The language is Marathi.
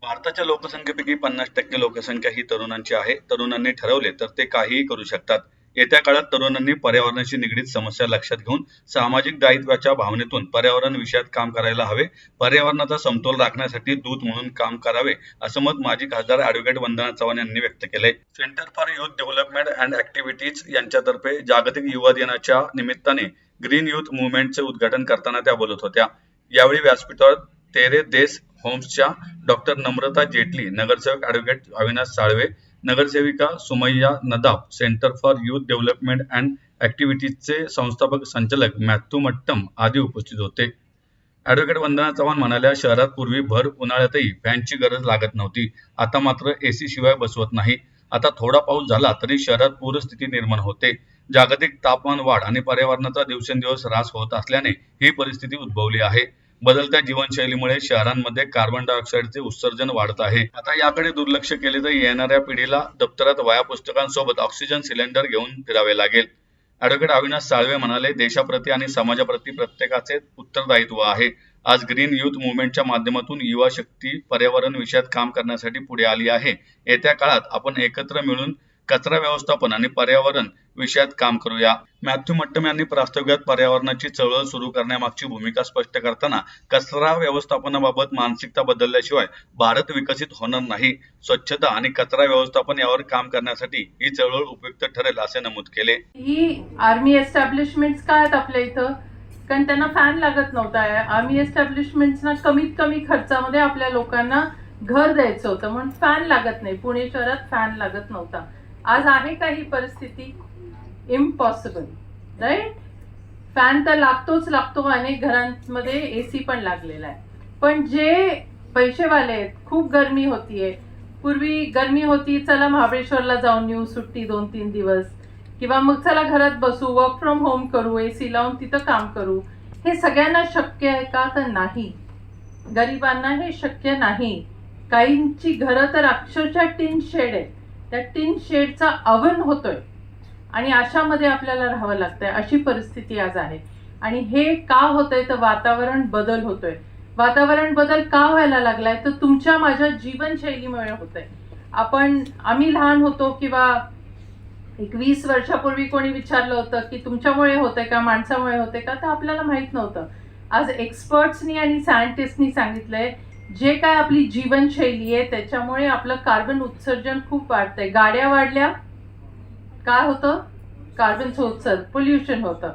भारताच्या लोकसंख्येपैकी 50% लोकसंख्या ही तरुणांची आहे. तरुणांनी ठरवले तर ते काहीही करू शकतात. येत्या काळात तरुणांनी पर्यावरणाशी निगडीत समस्या लक्षात घेऊन सामाजिक दायित्वाच्या भावनेतून पर्यावरण विषयात काम करायला हवे. पर्यावरणाचा समतोल राखण्यासाठी दूत म्हणून काम करावे, असं मत माजी खासदार ॲडव्होकेट वंदना चव्हाण यांनी व्यक्त केले. Centre for youth development and activities यांच्यातर्फे जागतिक युवा दिनाच्या निमित्ताने ग्रीन युथ मुव्हमेंटचे उद्घाटन करताना त्या बोलत होत्या. यावेळी व्यासपीठावर तेरे देश होम्सच्या डॉक्टर नम्रता जेटली, नगरसेवक ॲडव्होकेट अविनाश साळवे, नगरसेविका Sumaiya Nadaf, centre for youth development and ॲक्टिव्हिटीजचे संस्थापक संचालक मॅथ्यू मट्टम आदी उपस्थित होते. ॲडव्होकेट वंदना चव्हाण म्हणाल्या, शहरात पूर्वी भर उन्हाळ्यातही फॅनची गरज लागत नव्हती. आता मात्र एसी शिवाय बसवत नाही. आता थोडा पाऊस झाला तरी शहरात पूरस्थिती निर्माण होते. जागतिक तापमान वाढ आणि पर्यावरणाचा दिवसेंदिवस ऱ्हास होत असल्याने ही परिस्थिती उद्भवली आहे. बदलत्या जीवनशैलीमुळे शहरांमध्ये कार्बन डायऑक्साईडचे उत्सर्जन वाढत आहे. आता याकडे दुर्लक्ष केले तर येणाऱ्या पिढीला दप्तरात वह्या पुस्तकांसोबत ऑक्सिजन सिलेंडर घेऊन फिरावे लागेल. ॲडव्होकेट अविनाश साळवे म्हणाले, देशाप्रती आणि समाजाप्रती प्रत्येकाचे उत्तरदायित्व आहे. आज ग्रीन युथ मुव्हमेंटच्या माध्यमातून युवा शक्ती पर्यावरण विषयात काम करण्यासाठी पुढे आली आहे. येत्या काळात आपण एकत्र मिळून कचरा व्यवस्थापन आणि पर्यावरण विषयात काम करूया. मॅथ्यू मट्टम यांनी प्रास्ताविकात पर्यावरणाची चळवळ सुरू करण्यामागची भूमिका स्पष्ट करताना कचरा व्यवस्थापनाबाबत मानसिकता बदलल्याशिवाय भारत विकसित होणार नाही. स्वच्छता आणि कचरा व्यवस्थापन यावर काम करण्यासाठी ही चळवळ उपयुक्त ठरेल असे नमूद केले. ही आर्मी एस्टॅब्लिशमेंट्स काय आहेत आपल्या इथं, कारण त्यांना फॅन लागत नव्हता. आर्मी एस्टॅब्लिशमेंट्सना कमीत कमी खर्चामध्ये आपल्या लोकांना घर द्यायचं होतं, म्हणून फॅन लागत नाही. पुणे शहरात फॅन लागत नव्हता. आज आहे का ही परिस्थिती? Impossible, right? फॅन तर लागतो. अनेक घरांमध्ये एसी पण लागलेला आहे. पण जे पैसेवाले आहेत, खूप गरमी होतीये. पूर्वी गरमी होती, चला महाबळेश्वरला जाऊन येऊ सुट्टी 2-3 दिवस, किंवा मग चला घरात बसू, वर्क फ्रॉम होम करू, एसी लावून तिथं काम करू. हे सगळ्यांना शक्य आहे का? तर नाही. गरिबांना हे शक्य नाही. काहींची घरं तर अक्षरशः टिन शेड आहे. त्या टिन शेडचा अवन होतोय आणि अशामध्ये आपल्याला राहावं लागतंय. अशी परिस्थिती आज आहे. आणि हे का होतंय? तर वातावरण बदल होतोय. वातावरण बदल का व्हायला लागलाय? तर तुमच्या माझ्या जीवनशैलीमुळे होतंय. आम्ही लहान होतो, किंवा 20 वर्षापूर्वी कोणी विचारलं होतं की तुमच्यामुळे होतंय का, माणसामुळे होतंय का, तर आपल्याला माहित नव्हतं. आज एक्सपर्ट्सनी आणि सायंटिस्टनी सांगितलंय, जे काय आपली जीवनशैली आहे त्याच्यामुळे आपलं कार्बन उत्सर्जन खूप वाढतंय. गाड्या वाढल्या, काय होतं? कार्बनचं उत्सर्जन, पोल्युशन होतं.